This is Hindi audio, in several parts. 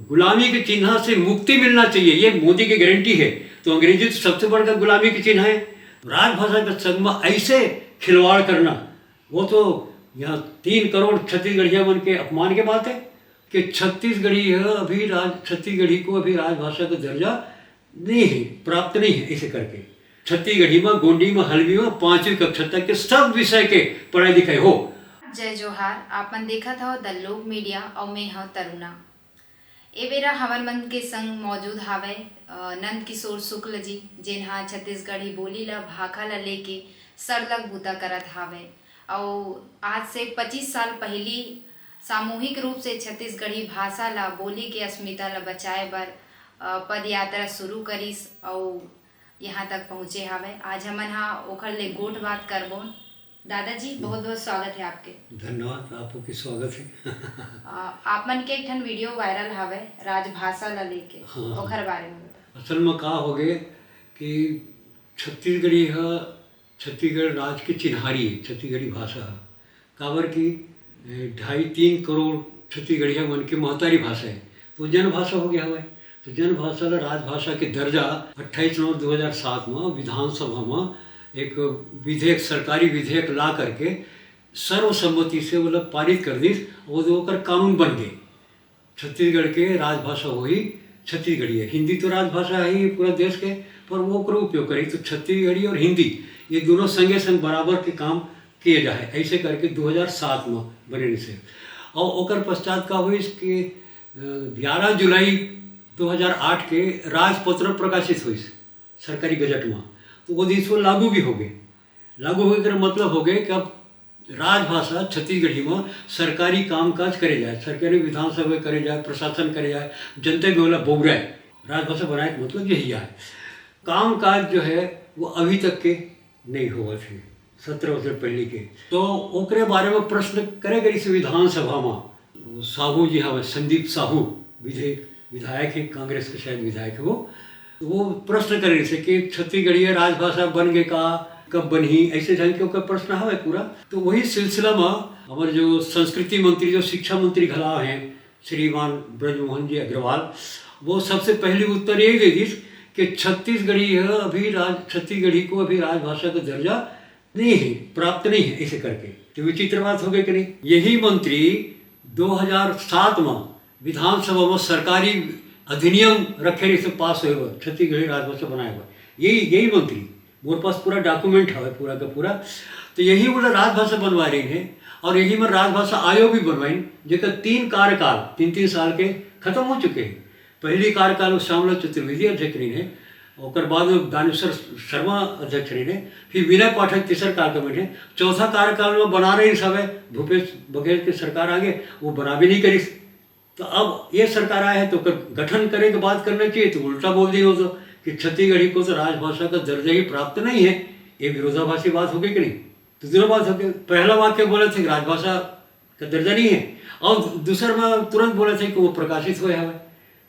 गुलामी के चिन्ह से मुक्ति मिलना चाहिए, ये मोदी की गारंटी है। तो अंग्रेजी तो सबसे बड़ा गुलामी के चिन्ह है। राजभाषा के संग में ऐसे खिलवाड़ करना, वो तो यहाँ 3 करोड़ छत्तीसगढ़िया बन के अपमान के बात है कि छत्तीसगढ़ी है अभी छत्तीसगढ़ी को अभी राजभाषा का दर्जा नहीं है, प्राप्त नहीं है। ऐसे करके छत्तीसगढ़ी में, गोंडी में, हल्बी में 5वीं कक्षा तक के सब विषय के पढ़ाई लिखाई हो। जय जोहार। आपन देखा था द लोक मीडिया और मैं हाँ तरुणा। ए बेरा हमन मन के संग मौजूद हावे नंद किशोर शुक्ल जी, जिन्हा छत्तीसगढ़ी बोली ला भाखा ला लेके सरलग बूता करत हावे। और आज से 25 साल पहली सामूहिक रूप से छत्तीसगढ़ी भाषा ला, बोली के अस्मिता ला बचाए बर पद यात्रा शुरू करिस और यहाँ तक पहुँचे हावे। आज हमन हाँ ओखर ले गोठ बात करबोन। दादाजी बहुत बहुत स्वागत है आपके। धन्यवाद, आपको की स्वागत है। आप मन के एक ठन वीडियो वायरल हावे राजभाषा ला लेके, ओखर बारे में बता। असल में का हो गए कि छत्तीसगढ़ी है, छत्तीसगढ़ राज्य की चिन्हारी है छत्तीसगढ़ी भाषा। काबर की 2.5-3 करोड़ छत्तीसगढ़िया मन की महतारी भाषा है, तो जनभाषा हो गया है। तो जनभाषा ला राजभाषा के दर्जा 28 नवंबर 2007 में विधानसभा में एक विधेयक, सरकारी विधेयक ला करके सर्वसम्मति से मतलब पारित कर दी, वो तो होकर कानून बन गए। छत्तीसगढ़ के राजभाषा वही छत्तीसगढ़ी है। हिंदी तो राजभाषा है ही पूरा देश के, पर वो ओकर उपयोग करी तो छत्तीसगढ़ी और हिंदी ये दोनों संगे संग बराबर के काम किए जाए। ऐसे करके 2007 में बने से। और ओकर पश्चात का हुई कि 11 जुलाई 2008 के राजपत्र प्रकाशित हुई सरकारी गजट में, तो वो दिन लागू भी हो गए। लागू होने का मतलब हो गए कि अब राजभाषा छत्तीसगढ़ी में सरकारी कामकाज करे जाए, सरकारी विधानसभा करे जाए, प्रशासन करे जाए, जनता के बोला बोगराए राजभाषा बनाए का मतलब यही है। कामकाज जो है वो अभी तक के नहीं हुआ थे 17 वर्ष पहले के। तो ओकरे बारे में प्रश्न करे गई से विधानसभा में साहू जी हाँ, संदीप साहू विधायक है, कांग्रेस के शायद विधायक है वो प्रश्न करे से कि छत्तीसगढ़ी राजभाषा बन गए का, कब बनी, ऐसे ढंग के प्रश्न है पूरा। तो वही सिलसिला में हमारे जो संस्कृति मंत्री, जो शिक्षा मंत्री घला हैं श्रीमान ब्रजमोहन जी अग्रवाल, वो सबसे पहले उत्तर यही दे दी कि छत्तीसगढ़ी है अभी छत्तीसगढ़ी को अभी राजभाषा का दर्जा नहीं है, प्राप्त नहीं है। ऐसे करके तो विचित्र बात हो गई कि नहीं। यही मंत्री 2007 में विधानसभा में सरकारी अधिनियम रखे से पास हुए हुआ, छत्तीसगढ़ी राजभाषा बनाया हुआ, यही मंत्री, मेरे पास पूरा डॉक्यूमेंट है पूरा का पूरा। तो यही बोला राजभाषा बनवा रही है और यही में राजभाषा आयोग भी बनवाई, जेकर 3 कार्यकाल 3-3 साल के खत्म हो चुके हैं। पहली कार्यकाल श्यामला चतुर्वेदी अध्यक्ष रही है, और बाद में दानेश्वर शर्मा अध्यक्ष रही है, फिर विनय पाठक तीसरा कार्यकाल में है, चौथा कार्यकाल में बना रही सब है भूपेश बघेल की सरकार आगे, वो बना भी नहीं करी। तो अब ये सरकार आया है तो गठन करे के बात करना चाहिए, तो उल्टा बोल दी हो तो कि छत्तीसगढ़ी को तो राजभाषा का दर्जा ही प्राप्त नहीं है। ये विरोधाभासी बात हो गई कि नहीं। दूसरा बात हो गई, पहला वाक्य बोले थे कि राजभाषा का दर्जा नहीं है, और दूसरा में तुरंत बोले थे कि वो प्रकाशित हुए है,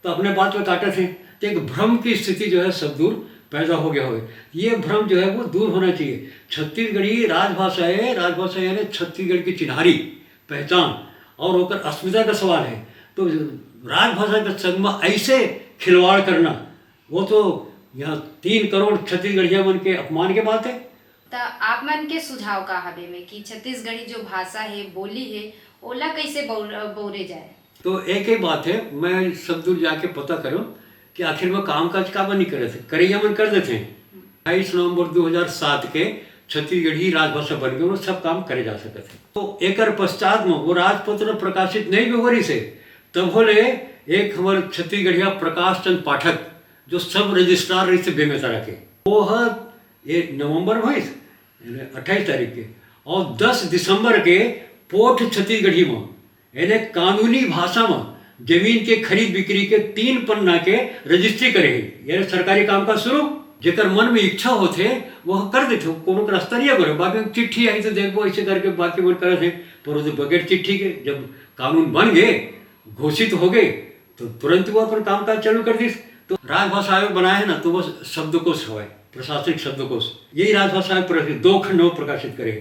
तो अपने बात में काटे थे। तो एक भ्रम की स्थिति जो है सब दूर पैदा हो गया हो। ये भ्रम जो है वो दूर होना चाहिए। छत्तीसगढ़ी राजभाषा है, राजभाषा यानी छत्तीसगढ़ की चिन्हारी पहचान और होकर अस्मिता का सवाल है। तो राजभाषा के संग में ऐसे खिलवाड़ करना, वो तो यहाँ 3 करोड़ छत्तीसगढ़िया मन के अपमान के बात है। तो आप मन के सुझाव का हवे में कि छत्तीसगढ़ी जो भाषा है, बोली है, ओला कैसे बोरे जाए? तो एक ही बात है, मैं सब दूर जाके पता करूं कि आखिर में कामकाज का बन नहीं करे थे, करैया मन कर देते हैं। 28 नवंबर 2007 के छत्तीसगढ़ी राजभाषा बन गए, सब काम करे जा सकते थे। तो एक पश्चात में वो राजपत्र प्रकाशित नहीं भी हो रही से, तब बोले एक हमारे छत्तीसगढ़िया प्रकाश चंद पाठक जो सब रजिस्ट्रार रही थे बेमेता रखे, वो है ये नवंबर में 28 तारीख के, और 10 दिसंबर के पोठ छत्तीसगढ़ी में यानी कानूनी भाषा में जमीन के खरीद बिक्री के 3 पन्ना के रजिस्ट्री करे, यानी सरकारी काम का शुरू। जेकर मन में इच्छा होते वह कर देते, कोनो रास्ता नहीं करे। बाकी चिट्ठी आई तो देखो ऐसे करके बाकी बोल करे थे, पर बगैर चिट्ठी के जब कानून बन गए, घोषित हो गए, तो तुरंत वो अपन कामकाज चालू कर दी। तो राजभाषा आयोग बनाया है ना, तो वो शब्दकोश है, प्रशासनिक शब्दकोश, यही राजभाषा आयोग 2 खंड प्रकाशित करे।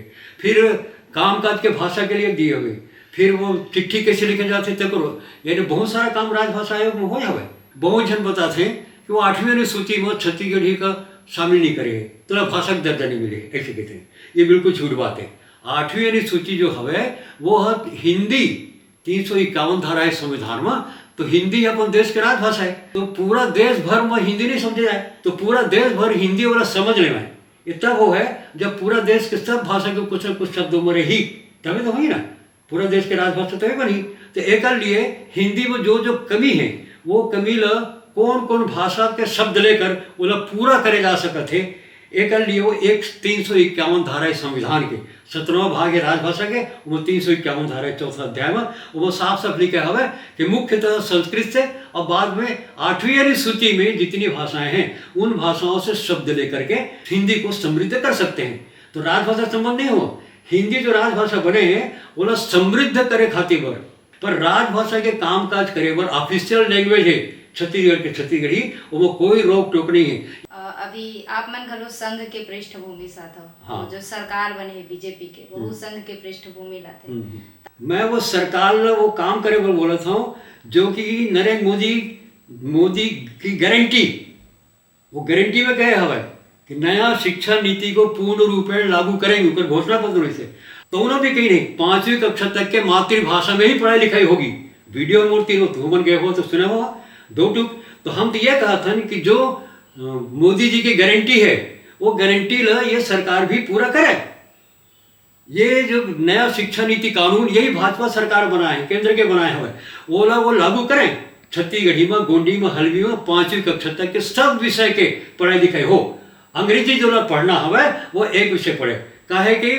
फिर कामकाज के भाषा के लिए दिए हुए, फिर वो चिट्ठी कैसे लिखे जाते तक यानी बहुत सारा काम राजभाषा आयोग में हो जावे। बहुत जन बताते हैं कि वो 8वीं अनुसूची में छत्तीसगढ़ी का शामिल नहीं करे तो भाषा का दर्जा नहीं मिले, ऐसे कहते हैं। ये बिल्कुल झूठ बात है। 8वीं अनुसूची जो हवे वो है हिंदी, 351 धारा है संविधान में, तो हिंदी अपन देश के राजभाषा है। तो पूरा देश भर में हिंदी नहीं समझे जाए तो पूरा देश भर हिंदी वाला समझ ले में इतना वो है जब पूरा देश के सब भाषा के कुछ न कुछ शब्दों में रही तभी तो हुई ना, पूरा देश के राजभाषा तभी बनी। तो एक लिए हिंदी में जो जो कमी है वो कमी ला कौन कौन भाषा के शब्द लेकर वो पूरा करे जा सकते थे। एक लिए वो 351 धारा है संविधान के 17वां भाग है राजभाषा के, वो 351 धारा है 4था अध्याय में वो साफ साफ लिखा है कि मुख्यतः संस्कृत से और बाद में 8वीं अनुसूची में जितनी भाषाएं हैं उन भाषाओं से शब्द लेकर के हिंदी को समृद्ध कर सकते हैं। तो राजभाषा संबंध नहीं हो, हिंदी जो राजभाषा बने हैं वो समृद्ध करे खातिर पर राजभाषा के काम काज करे बर ऑफिशियल लैंग्वेज है छत्तीसगढ़ के छत्तीसगढ़ी, वो कोई रोक टोक नहीं है। अभी आप मन घलो संघ के पृष्ठभूमि साथ हो। हाँ। जो सरकार बने बीजेपी के वो संघ के पृष्ठभूमि लाते। मैं वो सरकार वो काम करे बर बोला था जो कि नरेंद्र मोदी की गारंटी, वो गारंटी में कहे हवा कि नया शिक्षा नीति को पूर्ण रूप में लागू करेंगे ऊपर घोषणा पत्र से। तो उन्होंने भी कही नहीं 5वीं कक्षा तक के मातृभाषा में ही पढ़ाई लिखाई होगी। वीडियो मूर्ति हो तुम गए हो तो सुना होगा दो टुक। तो हम तो ये कहा था कि जो मोदी जी की गारंटी है वो गारंटी ला ये सरकार भी पूरा करे। ये जो नया शिक्षा नीति कानून यही भाजपा सरकार बनाए हैं, केंद्र के बनाए हुए, वो लागू करें। छत्तीसगढ़ी में, गोंडी में, हल्बी में 5वीं कक्षा तक के सब विषय के पढ़ाई लिखाई हो। अंग्रेजी जो पढ़ना हवे वो एक विषय पढ़े, काहे कि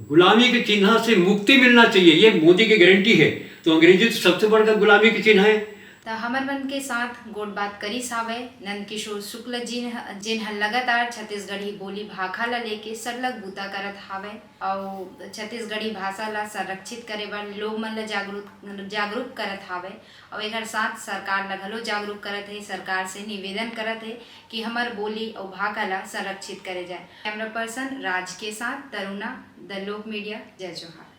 गुलामी के चिन्ह से मुक्ति मिलना चाहिए, ये मोदी की गारंटी है। तो अंग्रेजी तो सबसे बड़का गुलामी के चिन्ह है। तो हमर मन के साथ गोट बात करी सावे नंद किशोर शुक्ल जिन लगातार छत्तीसगढ़ी बोली भाखा ला लेके सरलग बूता करत हावे और छत्तीसगढ़ी भाषा ला संरक्षित करे बर लोग मन ला जागरूक करत हावे और एक साथ सरकार ला घलो जागरूक करत है। सरकार से निवेदन करत है कि हमर बोली और भाखा ला संरक्षित करे जाए। कैमरा पर्सन राज के साथ तरुणा, द लोक मीडिया, जय जोहार।